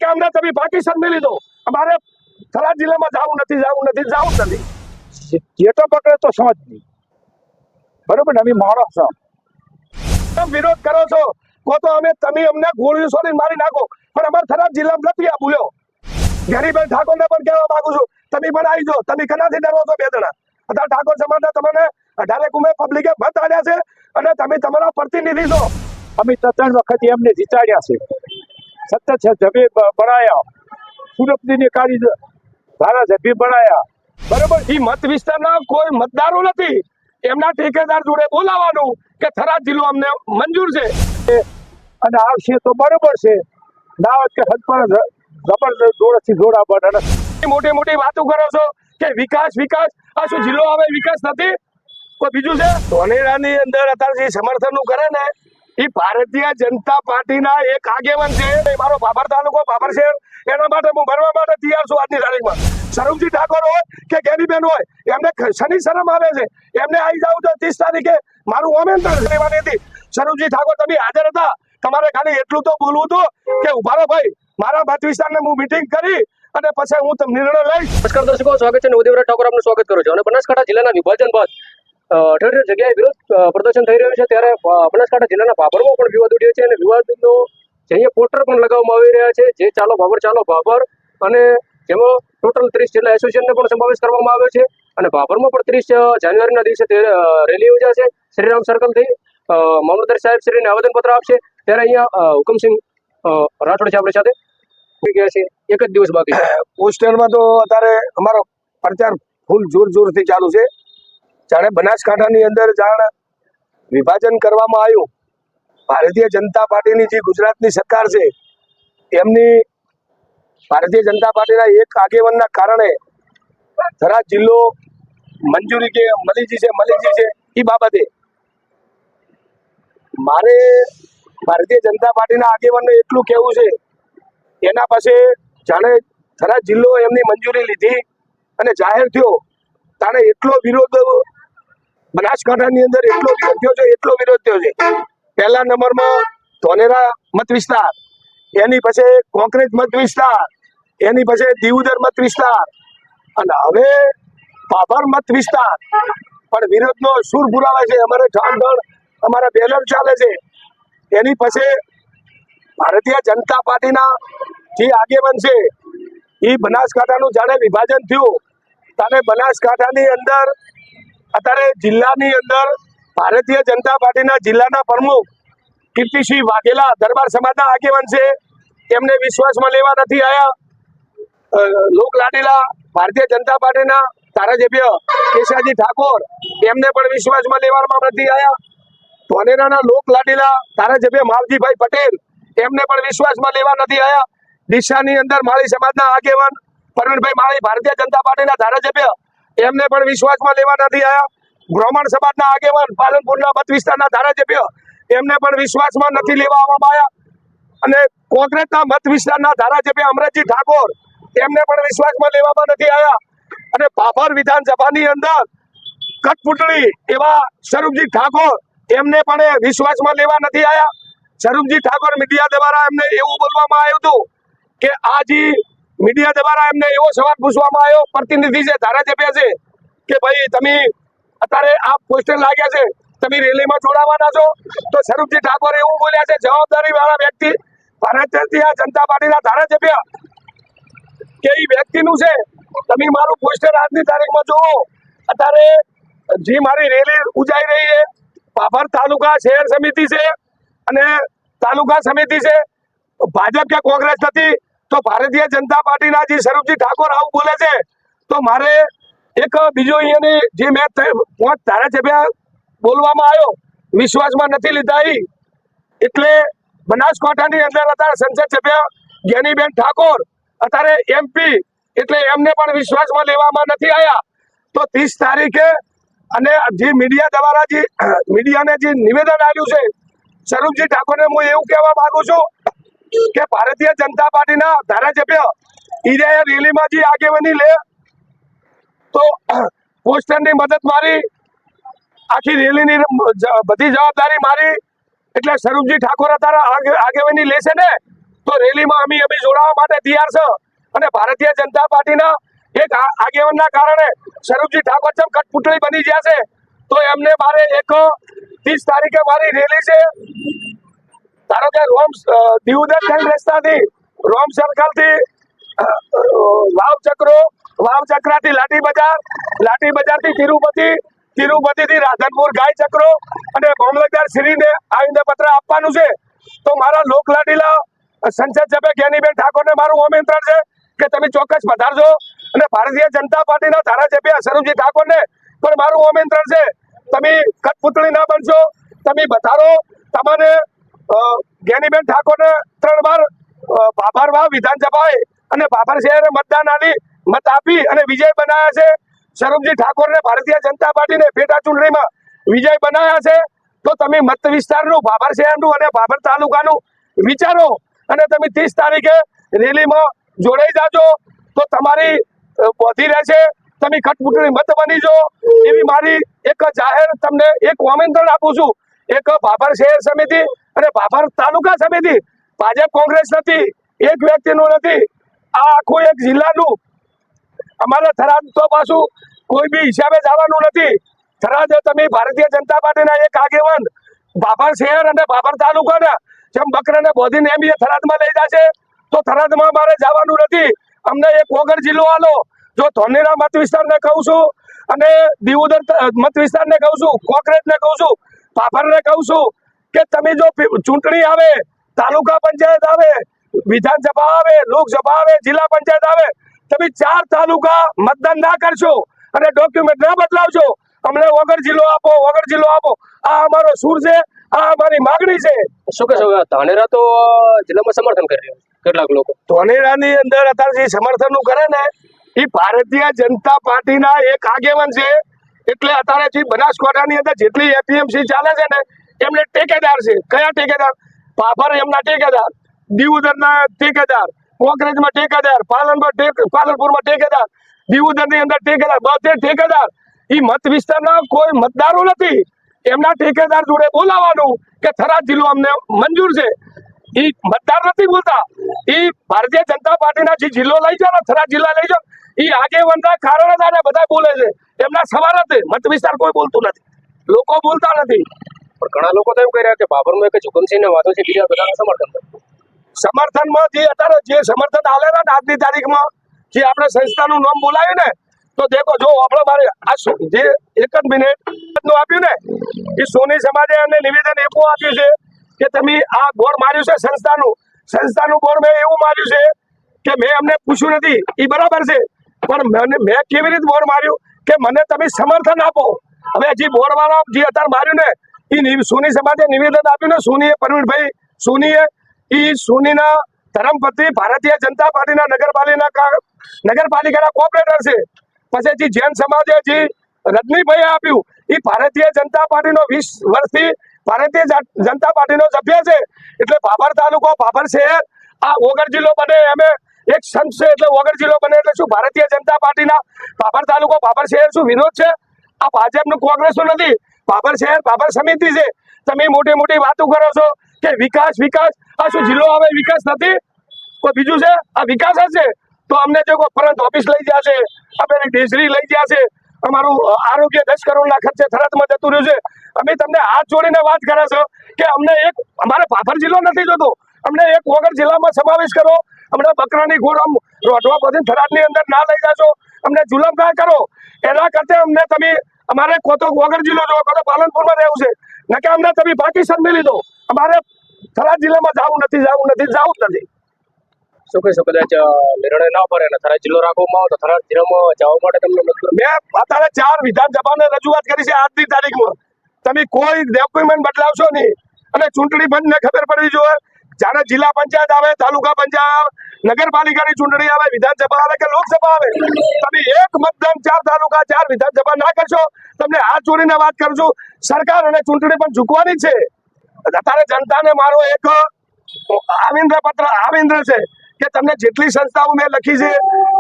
કે અમને તમે પાકિસ્તાન મેલી દો, અમારે થરાદ જિલ્લામાં જવું નથી. જેટો પકડે તો સમજ નહીં, બરોબર ને? અમે માણસ છો, વિરોધ કરો છો કો તો તમે અમને ગોળીઓ છોડીને મારી નાખો, પણ અમારે થરાદ જિલ્લામાં નથી આ બોલ્યો. ગેરીબેન ઠાકોરને પણ કહેવા માંગુ છું, તમે પણ આવી જાઓ. તમે કનાથી ડરો છો? બે જણા અત્યારે ઠાકોર સમાજના તમને 18 ઉમે પબ્લિકે મત આપ્યા છે અને તમે તમારા પ્રતિનિધિ છો. અમે 3 વખત એમને જીતાડ્યા છે, સતત જબે બનાયા, સુરતની કાળી ધારાસભ્ય બનાયા, બરોબર. એ મત વિસ્તારના કોઈ મતદારો નથી, એમના ઠેકેદાર જોડે બોલાવાનું કે થરાદ જિલ્લો અમને મંજૂર છે અને આવશે તો બરોબર છે, ના હોય કે હદપણ જબરદસ્ત જોડથી જોડા બને. મોટી મોટી વાતો કરો છો કે વિકાસ વિકાસ. આ શું જિલ્લો હવે વિકાસ નથી? કોઈ બીજું છે? ધોલેરાની અંદર અત્યારે જે સમર્થન કરે ને એ ભારતીય જનતા પાર્ટીના એક આગેવાન છે. મારો ભાભર તાલુકો, ભાભર શહેર, એના માટે હું મરવા માટે તૈયાર છું આજની તારીખમાં. સ્વરૂપજી ઠાકોર હોય કે ગેરીબેન હોય, એમને શનિ શરમ આવે છે. એમને આવી જાવ તો 30 તારીખે મારું ઓમેન્ટન લેવાની હતી. સ્વરૂપજી ઠાકોર તમે હાજર હતા, તમારે ખાલી એટલું તો બોલવું હતું કે ઉભા રહો ભાઈ, મારા મત વિસ્તારને હું મીટિંગ કરી અને પછી હું તમને નિર્ણય લઈશ. નમસ્કાર દર્શકો, સ્વાગત છે નવદેવરાજ ઠાકોર, આપનું સ્વાગત કરું છું. અને બનાસકાંઠા જિલ્લાના વિભાજન બાદ ઠેર ઠેર જગ્યાએ વિરોધ પ્રદર્શન થઈ રહ્યું છે, ત્યારે બનાસકાંઠા જિલ્લાના ભાભરમાં પણ વિવાદ ઉઠ્યો છે અને વિવાદનો અહીંયા પોસ્ટર પણ લગાવવામાં આવી રહ્યા છે, જે ચાલો ભાભર, અને જેમાં ટોટલ 30 જેટલા એસોસિએશનને પણ સમાવેશ કરવામાં આવ્યો છે. અને ભાભરમાં પણ 30 જાન્યુઆરીના દિવસે રેલી યોજાશે. શ્રીરામ સર્કલથી મામલતદાર સાહેબ શ્રીને આવેદનપત્ર આપશે, ત્યારે અહીંયા હુકમસિંહ રાઠોડ છે આપણી સાથે. ગયા છે, એક જ દિવસ બાકી. પોસ્ટરમાં તો અત્યારે અમારો પ્રચાર ફૂલ જોરથી ચાલુ છે. જાણે બનાસકાંઠાની અંદર જાણે વિભાજન કરવામાં આવ્યું, ભારતીય જનતા પાર્ટીની જે ગુજરાતની સરકાર છે એમની ભારતીય જનતા પાર્ટીના એક આગેવાનના કારણે થરાદ જિલ્લો મંજૂરી કે મલીજી છે એ બાબતે મારે ભારતીય જનતા પાર્ટીના આગેવાનને એટલું કહેવું છે, એના પાસે જાણે થરાદ જિલ્લો એમની મંજૂરી લીધી અને જાહેર થયો, તાણે એટલો વિરોધ બનાસકાંઠાની અંદર એટલો વિરોધ થયો છે. પહેલા નંબરમાં ધોલેરા મત વિસ્તાર, એની પછી કોંકરેજ મત વિસ્તાર, એની પછી દીવદર મત વિસ્તાર, અને હવે ભાભર મત વિસ્તાર પણ વિરોધનો સૂર પુરાવે છે. અમારે ઠાણ અમારા બેનર ચાલે છે. એની પછી ભારતીય જનતા પાર્ટીના જે આગેવાન છે એ બનાસકાંઠાનું જાણે વિભાજન થયું, ત્યારે બનાસકાંઠાની અંદર અત્યારે જિલ્લાની અંદર ભારતીય જનતા પાર્ટીના જિલ્લાના પ્રમુખ કીર્તિસિંહ વાઘેલા દરબાર સમાજના આગેવાન છે, એમને વિશ્વાસમાં લેવા નથી આવ્યા. લોકલાડીલા ભારતીય જનતા પાર્ટીના ધારાસભ્ય કેશાજી ઠાકોર, એમને પણ વિશ્વાસમાં લેવામાં નથી આવ્યા. ધોલેરાના લોકલાડીલા ધારાસભ્ય માવજીભાઈ પટેલ, એમને પણ વિશ્વાસમાં લેવા નથી આવ્યા. ડીસાની અંદર માળી સમાજના આગેવાન પરવીનભાઈ માળી, ભારતીય જનતા પાર્ટીના ધારાસભ્ય, એમને પણ વિશ્વાસમાં લેવા નથી આવ્યા. બ્રાહ્મણ સમાજના આગેવાન પાલનપુરના મત વિસ્તારના ધારાસભ્ય, એમને પણ વિશ્વાસમાં નથી લેવા આવ્યા. અને કોંગ્રેસના મત વિસ્તારના ધારાસભ્ય અમરતજી ઠાકોર, એમને પણ વિશ્વાસમાં લેવામાં નથી આવ્યા. અને ભાભર વિધાનસભાની અંદર કઠપુતળી એવા સ્વરૂપજી ઠાકોર, એમને પણ વિશ્વાસમાં લેવા નથી આવ્યા. સ્વરૂપજી ઠાકોર મીડિયા દ્વારા એમને એવું બોલવામાં આવ્યું હતું કે આ જે મીડિયા દ્વારા એમને એવો સવાલ પૂછવામાં આવ્યો, પ્રતિનિધિ છે, ધારાસભ્ય છે, કે ભાઈ તમે અત્યારે આ પોસ્ટર લાગ્યા છે, તમે રેલીમાં જોડાવાના છો? તો સ્વરૂપજી ઠાકોર એવું બોલ્યા છે, જવાબદારી વાળા વ્યક્તિ ભારતીય જનતા પાર્ટીના ધારાસભ્ય, કે એ વ્યક્તિનું છે. તમે મારું પોસ્ટર આજની તારીખમાં જોવો, અત્યારે જે મારી રેલી ઉજાઈ રહી છે, ભાભર તાલુકા શહેર સમિતિ છે અને તાલુકા સમિતિ છે, ભાજપ કે કોંગ્રેસ નથી. તો ભારતીય જનતા પાર્ટીના જે સ્વરૂપજી ઠાકોર આવું બોલે છે, તો મારે એક બીજો અહીંયાની જે મેં 5 ધારાસભ્ય બોલવામાં આવ્યો, વિશ્વાસમાં નથી લીધા. એટલે બનાસકાંઠાની અંદર અત્યારે સંસદ સભ્ય જ્ઞાનીબેન ઠાકોર અત્યારે MP, એટલે એમને પણ વિશ્વાસમાં લેવામાં નથી આવ્યા. તો 30 તારીખે અને જે મીડિયા દ્વારા જે મીડિયાને જે નિવેદન આવ્યું છે, સ્વરૂપજી ઠાકોરને હું એવું કહેવા માંગુ છું કે ભારતીય જનતા પાર્ટીના ધારાસભ્ય ઈરાયા રેલીમાં જે આગેવાની લે, તો પોસ્ટરની મદદ મારી, આખી રેલીની બધી જવાબદારી મારી. એટલે સ્વરૂપજી ઠાકોર અત્યારે આગેવાની લેશે ને, તો રેલીમાં અમે જોડાવા માટે તૈયાર છે. અને ભારતીય જનતા પાર્ટીના એક આગેવાનના કારણે સ્વરૂપજી ઠાકોર જેમ કઠપુતળી બની ગયા છે, તો એમને મારે 30 તારીખે મારી રેલી છે. ધારો કે દીવદર જૈન રસ્તાથી રોમ સર્કલથી વાવ ચક્રાથી લાઠી બજારથી તિરુપતિથી રાધનપુર ગાય ચક્રો અને મામલતદાર શ્રીને આવીને પત્ર આપવાનું છે. તો મારા લોકલાડીલા સંસદ સભ્ય જ્ઞાનીબેન ઠાકોરને મારું આમંત્રણ છે કે તમે ચોક્કસ પધારજો. અને ભારતીય જનતા પાર્ટીના ધારાસભ્ય સ્વરૂપજી ઠાકોરને પણ મારું આમંત્રણ છે, તમે કઠપુતળી ના બનશો, તમે બતારો. તમને જ્ઞાનીબેન ઠાકોરને 3 વાર ભાભરવા વિધાનસભાએ અને ભાભર શહેરે મત આપી અને વિજય બનાવ્યા છે. સ્વરૂપજી ઠાકોરને ભારતીય જનતા પાર્ટીને પેટા ચૂંટણીમાં વિજય બનાવ્યા છે. તો તમે મત વિસ્તારનું, ભાભર શહેરનું અને ભાભર તાલુકાનું વિચારો અને તમે 30 તારીખે રેલીમાં જોડાઈ જાજો. તો તમારી વધી રહેશે, તમે કઠપુતળી મત બની જો. એવી મારી એક જાહેર તમને એક આમંત્રણ આપું છું. એક ભાભર શહેર સમિતિ અને ભાભર તાલુકા સમિતિ, ભાજપ કોંગ્રેસ નથી, એક વ્યક્તિનું નથી, આ આખું એક જિલ્લાનું. અમારે થરાદ તો પાછું કોઈ બી હિસાબે જવાનું નથી. થરાદ તમે ભારતીય જનતા પાર્ટીના એક આગેવાન ભાભર શહેર અને ભાભર તાલુકાના જેમ બકરાને બોધીને એમ એ થરાદમાં લઈ જશે, તો થરાદમાં મારે જવાનું નથી. અમને એક વગર જિલ્લો આલો. જો ધોનેરા મત વિસ્તારને કહું છું અને દીવોદર મત વિસ્તારને કહું છું, કોંગ્રેસને કહું છું, ભાભરને કહું છું કે તમે જો ચૂંટણી આવે, તાલુકા પંચાયત આવે, વિધાનસભા આવે, લોકસભા આવે, જિલ્લા પંચાયત આવે, તમે 4 તાલુકા મતદાન ના કરશો અને ડોક્યુમેન્ટ ના બદલાવશો, અમને વગર જિલ્લો આપો. આ અમારો સૂર છે, આ અમારી માગણી છે. શું કહેશો? ધાનેરા તો જિલ્લામાં સમર્થન કરી રહ્યા છે કેટલાક લોકો. ધોનેરાની અંદર અત્યારે જે સમર્થન કરે ને એ ભારતીય જનતા પાર્ટીના એક આગેવાન છે. એટલે અત્યારે જે બનાસકાંઠાની અંદર જેટલી એપીએમસી ચાલે છે ને એમને ટેકેદાર છે. કયા ટેકેદાર? ભાભર એમના ટેકેદાર, દીવદરના ટેકેદાર, કોંગ્રેસમાં ટેકેદાર, પાલનપુરમાં ટેકેદાર, દીવદરની અંદર ટેકેદાર, બધે ટેકેદાર. એ મત વિસ્તારના કોઈ મતદારો નથી. એમના ટેકેદાર જોડે બોલાવાનું કે થરાદ જિલ્લો અમને મંજૂર છે. એ મતદાર નથી બોલતા. એ ભારતીય જનતા પાર્ટીના જે જિલ્લો લઈ જાઓ ને, થરાદ જિલ્લા લઈ જાઓ, એ આગેવાનના કારણે જ આને બધા બોલે છે. એમના સવાલ જ મત વિસ્તાર કોઈ બોલતું નથી, લોકો બોલતા નથી. પણ ઘણા લોકો તો એમ કહી રહ્યા કે ભાભરમાં એક હુકમસિંહને વાતો છે, બીજા બધાનું સમર્થનમાં જે અત્યારે જે સમર્થન આલેલા ને આજની તારીખમાં જે આપણે સંસ્થાનું નામ બોલાવ્યું ને, તો દેખો જો આપણે મારે આ જે 1 જ મિનિટ નું આપ્યું ને, એ સોની સમાજે અમને નિવેદન એવું આપ્યું છે કે તમે આ બોર્ડ માર્યું છે સંસ્થાનું બોર્ડ મેં એવું માર્યું છે કે મેં અમને પૂછ્યું નથી. એ બરાબર છે, પણ મેં કેવી રીતે બોર્ડ માર્યું કે મને તમે સમર્થન આપો. હવે જે બોર્ડ વાળા જે અત્યારે માર્યું ને, એ સોની સમાજે નિવેદન આપ્યું ને, સોનીએ પરવીનભાઈ સોનીએ, એ સોનીના ધર્મપત્ની ભારતીય જનતા પાર્ટીના નગરપાલિકાના કોર્પોરેટર છે. પછી જે જૈન સમાજે જે રજનીભાઈએ આપ્યું, એ ભારતીય જનતા પાર્ટીનો 20 વર્ષથી ભારતીય જનતા પાર્ટીનો સભ્ય છે. એટલે ભાભર તાલુકો, ભાભર શહેર, આ વગર જિલ્લો બને એમ એક સંઘ છે. એટલે વગર જિલ્લો બને એટલે શું ભારતીય જનતા પાર્ટીના ભાભર તાલુકો, ભાભર શહેર શું વિરોધ છે? આ ભાજપનું કોંગ્રેસનું નથી, ભાભર શહેર, ભાભર સમિતિ છે. તમે મોટી મોટી વાતો કરો છો કે વિકાસ. આ શું જિલ્લો આવે વિકાસ નથી? કોઈ બીજું છે? આ વિકાસ જ છે. તો અમને જો કોઈ ફરજ ઓફિસ લઈ જશે, આપણે ડેઝરી લઈ જશે, અમારું આરોગ્ય 10 કરોડના ખર્ચે થરાદમાં જતું રહ્યું છે. અમે તમને હાથ જોડીને વાત કરે છો કે અમને અમારે ભાભર જિલ્લો નથી જોતો, અમને એક વગર જિલ્લામાં સમાવેશ કરો. અમને બકરાની ગોળ રોટવા બધી થરાદની અંદર ના લઈ જાશો, અમને જુલમ ના કરો. એના કરતા અમને તમે અમારે કોતો વગર જિલ્લો જો, કોતો પાલનપુરમાં રહેવું છે, ન કે અમને તમે પાકિસ્તાન મેળવી દો. અમારે થરાદ જિલ્લામાં જવું નથી. શું કહેશો? કદાચ નિર્ણય ના પડે ને થરાદ જિલ્લો રાખવામાં આવે તો થરાદ જિલ્લામાં જવા માટે તમને મેં અત્યારે 4 વિધાનસભાને રજૂઆત કરી છે આજની તારીખમાં. તમે કોઈ ડોક્યુમેન્ટ બદલાવશો નહીં અને ચૂંટણી પંચને ખબર પડવી જોઈએ. જ્યારે જિલ્લા પંચાયત આવે, તાલુકા પંચાયત આવે, નગરપાલિકાની ચૂંટણી આવે, વિધાનસભા આવે કે લોકસભા આવે, તમે એક મતદાન 4 તાલુકા 4 વિધાનસભા ના કરશો, તમને હાથ જોડીને વાત કરું છું. સરકાર અને ચૂંટણી પણ ઝૂકવાની છે. અત્યારે જનતાને મારો એક આવેદન છે કે તમને જેટલી સંસ્થાઓ મેં લખી છે,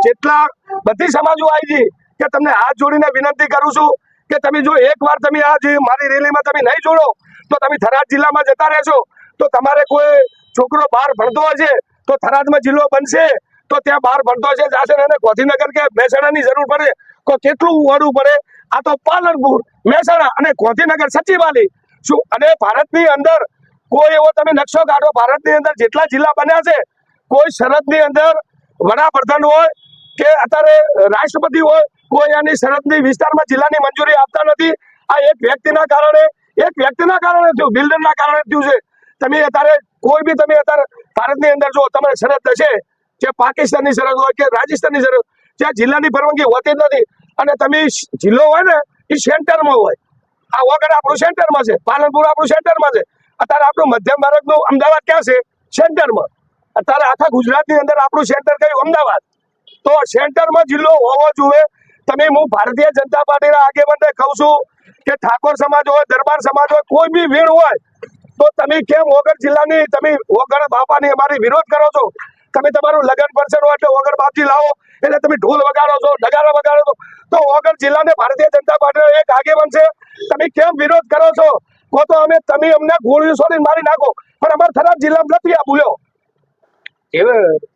જેટલા બધી સમાજો આવી છે, કે તમને હાથ જોડીને વિનંતી કરું છું કે તમે જો એકવાર તમે આ જે મારી રેલીમાં તમે નહીં જોડો તો તમે થરાદ જિલ્લામાં જતા રહેશો. તો તમારે કોઈ છોકરો બહાર ભણતો હોય છે તો થરાદમાં જિલ્લો બનશે તો ત્યાં બહાર ભણતો છે જાશે ને એને ગાંધીનગર કે મહેસાણાની જરૂર પડે તો કેટલું વળવું પડે? આ તો પાલનપુર, મહેસાણા અને ગાંધીનગર સચિવાલય શું? અને ભારતની અંદર કોઈ એવો તમે નકશો કાઢો, ભારતની અંદર જેટલા જિલ્લા બન્યા છે કોઈ સરહદની અંદર વડાપ્રધાન હોય કે અત્યારે રાષ્ટ્રપતિ હોય, કોઈ આની સરહદની વિસ્તારમાં જિલ્લાની મંજૂરી આપતા નથી. આ એક વ્યક્તિના કારણે થયું, બિલ્ડરના કારણે થયું છે. તમે અત્યારે કોઈ બી તમે અત્યારે ભારતની અંદર જો તમારે સરહદ હશે, જે પાકિસ્તાનની સરહદ હોય કે રાજસ્થાનની સરહદ, ત્યાં જિલ્લાની પરવાનગી હોતી જ નથી. અને તમે જિલ્લો હોય ને એ સેન્ટરમાં હોય. આ વગર આપણું સેન્ટરમાં છે, પાલનપુર આપણું સેન્ટરમાં છે. અત્યારે આપણું મધ્યમ ભારતનું અમદાવાદ ક્યાં છે? સેન્ટરમાં. અત્યારે આખા ગુજરાતની અંદર આપણું સેન્ટર કયું? અમદાવાદ. તો સેન્ટરમાં જિલ્લો હોવો જોઈએ. તમે હું ભારતીય જનતા પાર્ટીના આગેવાનને કહું છું કે ઠાકોર સમાજ હોય, દરબાર સમાજ હોય, કોઈ બી વીણ હોય તો તમે કેમ વગર જિલ્લાની તમે વગર બાપાની અમારી વિરોધ કરો છો? તમે તમારું લગ્ન ફંક્શન હોય એટલે વગર બાપજી લાવો એટલે તમે ઢોલ વગાડો છો, નગારા વગાડો છો, તો વગર જિલ્લાને ભારતીય જનતા પાર્ટીનો એક આગેવાન છે, તમે કેમ વિરોધ કરો છો? કહો તો તમે અમને ગોળીઓ છોડીને મારી નાખો, પણ અમારા થરાદ જિલ્લામાં નથી આ ભૂલ્યો. જે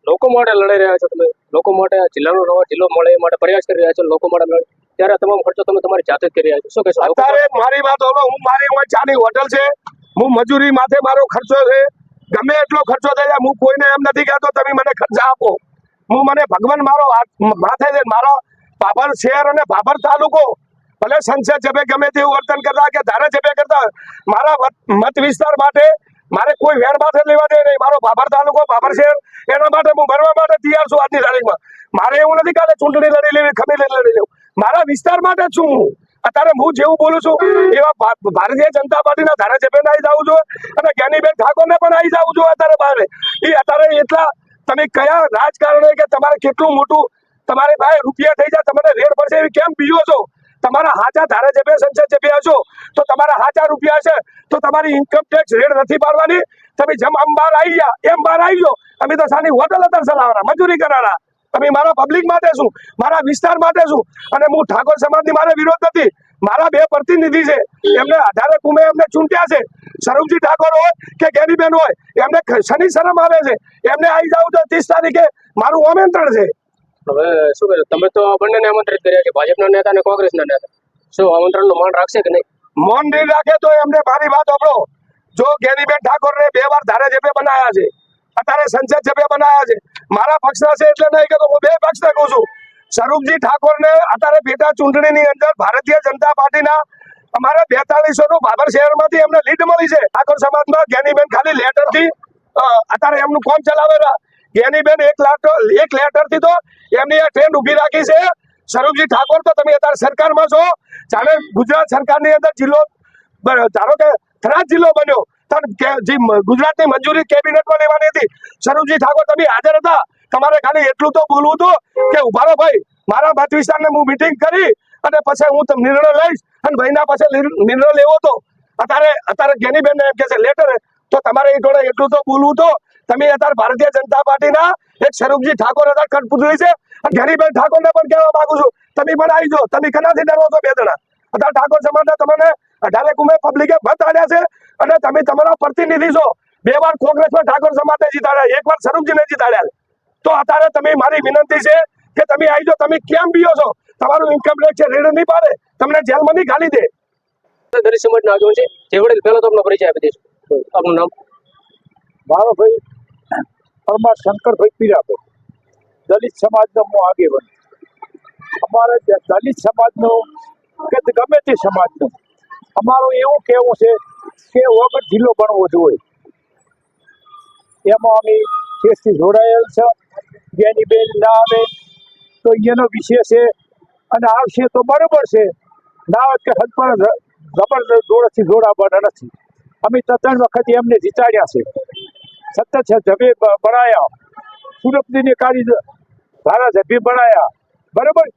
લોકો માટે લડાઈ રહ્યા છો તમે, લોકો માટે જિલ્લાનો નવો જિલ્લો મળે એ માટે પ્રયાસ કરી રહ્યા છો, લોકો માટે લડાઈ, ત્યારે આ તમામ ખર્ચો તમે તમારી જાતે જ કરી રહ્યા છો. શું કહેશો? અત્યારે મારી વાત હોલો, મારી હોય ચાની હોટલ છે, હું મજૂરી માથે મારો ખર્ચો છે, ગમે એટલો ખર્ચો થઈ જાય, હું કોઈને એમ નથી કહેતો તમે મને ખર્ચા આપો. હું મને ભગવાન મારો માથે છે, મારો ભાભર શહેર અને ભાભર તાલુકો ભલે સંસદ સભ્ય ગમે તેવું વર્તન કરતા કે ધારાસભ્ય કરતા, મારા મત વિસ્તાર માટે મારે કોઈ વેર માથે લેવા દે નહીં. મારો ભાભર તાલુકો, ભાભર શહેર, એના માટે હું ભરવા માટે તૈયાર છું આજની તારીખમાં. મારે એવું નથી કાલે ચૂંટણી લડી લેવી, ખમીર લડી લેવું, મારા વિસ્તાર માટે છું હું. અત્યારે હું જેવું બોલું છું એવા ભારતીય જનતા પાર્ટીના ધારાસભ્યને આવી જવું જોઈએ અને જ્ઞાનીબેન ઠાકોરને પણ આવી જવું જોઈએ. અત્યારે બહાર એ અત્યારે એટલા તમે કયા રાજકારણે કે તમારે કેટલું મોટું તમારી પાસે રૂપિયા થઈ જાય, તમને રેડ પડશે એવી કેમ બીજો છો? તમારા હાચા ધારાસભ્ય, સંસદ સભ્ય હશો તો તમારા હાચા રૂપિયા હશે તો તમારી ઇન્કમ ટેક્સ રેડ નથી પાડવાની. તમે જેમ આમ બહાર આવી ગયા એમ બહાર આવી જાઓ. અમે તો સાની હોટલ અત્યારે ચલાવવાના, મજૂરી કરવાના. તમે મારા પબ્લિક માટે શું, મારા વિસ્તાર માટે શું? અને હું ઠાકોર સમાજની મારે વિરોધ નથી. મારા બે પ્રતિનિધિ છે, એમને 18 કુમે એમને ચૂંટ્યા છે. સ્વરૂપજી ઠાકોર હોય કે ગેરીબેન હોય, એમને શનિ શરમ આવે છે. એમને આવી જાવ તો 30 તારીખે મારું આમંત્રણ છે. હવે શું કહે, તમે તો બંનેને આમંત્રિત કર્યા છે, ભાજપના નેતા અને કોંગ્રેસના નેતા. શું આમંત્રણનું માન રાખશે કે નહીં? મૌન નહીં રાખે તો એમને મારી વાત સાંભળો. જો ગેનીબેન ઠાકોરને 2 વાર ધારાસભ્ય બનાયા છે, અત્યારે સંસદ સભ્ય બનાયા છે, મારા પક્ષના છે એટલે નહીં કે હું 2 પક્ષના કહું છું. સ્વરૂપજી ઠાકોરને અત્યારે પેટા ચૂંટણીની અંદર ભારતીય જનતા પાર્ટીના અમારા 4200 નું ભાભર શહેરમાંથી એમને લીડ મળી છે. ઠાકોર સમાજમાં જ્ઞાનીબેન ખાલી લેટરથી અત્યારે એમનું કામ ચલાવેલા. જ્ઞાનીબેન એક લેટરથી તો એમની આ ટ્રેન ઊભી રાખી છે. સ્વરૂપજી ઠાકોર તો તમે અત્યારે સરકારમાં છો, જાણે ગુજરાત સરકારની અંદર જિલ્લો ધારો કે થરાદ જિલ્લો બન્યો, જે ગુજરાતની મંજૂરી કેબિનેટમાં લેવાની હતી. સ્વરૂપજી ઠાકોર તમે હાજર હતા, તમારે ખાલી એટલું તો બોલવું હતું કે ઉભા રહો ભાઈ, મારા મત વિસ્તારને હું મિટિંગ કરી અને પછી હું નિર્ણય લઈશ અને ભાઈના પાસે નિર્ણય લેવો હતો. અત્યારે જ્ઞાનીબેન એમ કે છે લેટર, તો તમારે એ જોડે એટલું તો બોલવું તો. તમે અત્યારે ભારતીય જનતા પાર્ટીના એક સ્વરૂપજી ઠાકોર હતા, કઠપુતળી છે, અને જ્ઞાનીબેન ઠાકોરને પણ કહેવા માંગુ છું તમે પણ આવી જાઓ. તમે કનાથી ડરો છો? 2 જણા અત્યારે ઠાકોર સમાજના તમને 18 કુમે પબ્લિકે મત આપ્યા છે અને તમે તમારા પ્રતિનિધિ છો. 2 વાર કોંગ્રેસમાં ઠાકોર સમાજને જીતાડ્યા, 1 વાર સ્વરૂપજીને જીતાડ્યા. તો અત્યારે તમે મારી વિનંતી છે કે તમે આવી જાઓ. તમે કેમ બીઓ છો? તમારું ઇન્કમ ટેક્સ છે રેડ નહીં પાડે, તમને જેલમાં નહીં ઘાલી દે. દલિત સમાજના આગેવાન છે, જે વડીલ પહેલો તો આપનો પરિચય આપી દઈશું. આપનું નામ? મારો ભાઈ પરમાર શંકરભાઈ પીરાભાઈ, દલિત સમાજનો હું આગેવાન. અમારે દલિત સમાજનો કે ગમે તે સમાજનો અમારું એવું કહેવું છે કે વગર જિલ્લો બનવો જોઈએ. એમાં અમે કેસથી જોડાયેલ છે. જેની બેન ના આવે તો એનો વિષય છે અને આવશે તો બરોબર છે, ના આવે કે હદપણ જબરદસ્ત જોડથી જોડાવાના નથી. અમે 3 વખત એમને જીતાડ્યા છે, સતત જભે બનાયા, સુરપદીને કાઢી ધારાસભ્ય બનાયા, બરોબર.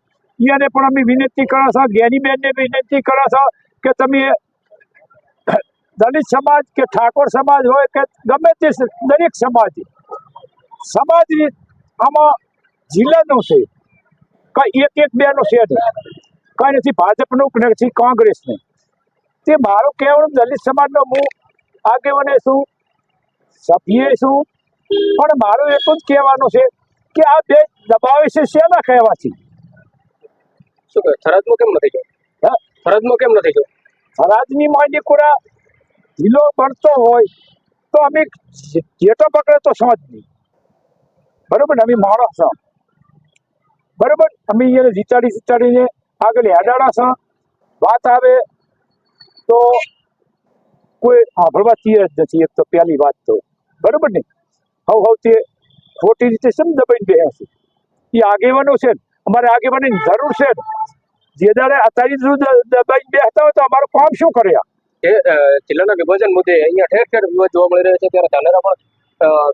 એને પણ અમે વિનંતી કરો છો, જ્ઞાનીબેનને વિનંતી કરો છો કે તમે દલિત સમાજ કે ઠાકોર સમાજ હોય કે ગમે તે દરેક સમાજ આમાં જિલ્લાનું છે, કઈ એક બેનું છે નહીં, કઈ નથી ભાજપનું કે નથી કોંગ્રેસનું. તે મારું કહેવાનું દલિત સમાજનો હું આગેવાને છું, સભ્ય છું પણ મારું એટલું જ કહેવાનું છે કે આ બે દબાવે છે શેના કહેવાથી? શું કહે થરાદમાં કેમ નથી ગયો? હા, થરાદમાં કેમ નથી ગયો? રાજની માંડી કુરા ઢીલો બનતો હોય તો અમે જેટો પકડે તો સમજ નહીં, બરોબર ને? અમે માણસ છો, બરોબર? અમે એને જીતાડીને આગળ હેડાડા છો. વાત આવે તો કોઈ સાંભળવા તૈયાર જ નથી. એક તો પહેલી વાત તો, બરોબર ને? હવે તે ખોટી રીતે શેમ દબાઈને બેસે છે? એ આગેવાનો છે ને, અમારે આગેવાનની જરૂર છે ને. જે દાડે અત્યારે જો દબાઈને બેસતા હોય તો અમારું કામ શું કર્યા? એ જિલ્લાના વિભાજન મુદ્દે અહીંયા ઠેર ઠેર વિવાદ જોવા મળી રહ્યા છે, ત્યારે ધાનેરામાં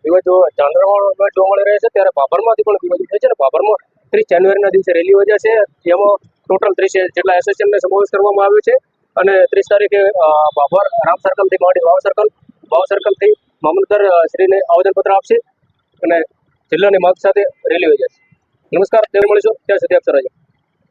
વિવાદ જોવા મળી રહ્યા છે, ત્યારે ભાભરમાંથી પણ વિવાદ ઉઠે છે ને ભાભરમાં 30 જાન્યુઆરીના દિવસે રેલી યોજાશે. એમાં ટોટલ 30 જેટલા એસોસિએશનને સમાવેશ કરવામાં આવ્યો છે અને 30 તારીખે ભાભર રામ સર્કલથી માંડી વાવ સર્કલથી મામલતદાર શ્રીને આવેદનપત્ર આપશે અને જિલ્લાની માંગ સાથે રેલી યોજાશે. નમસ્કાર, ત્યારે મળીશું ત્યાં સુધી આપ સર.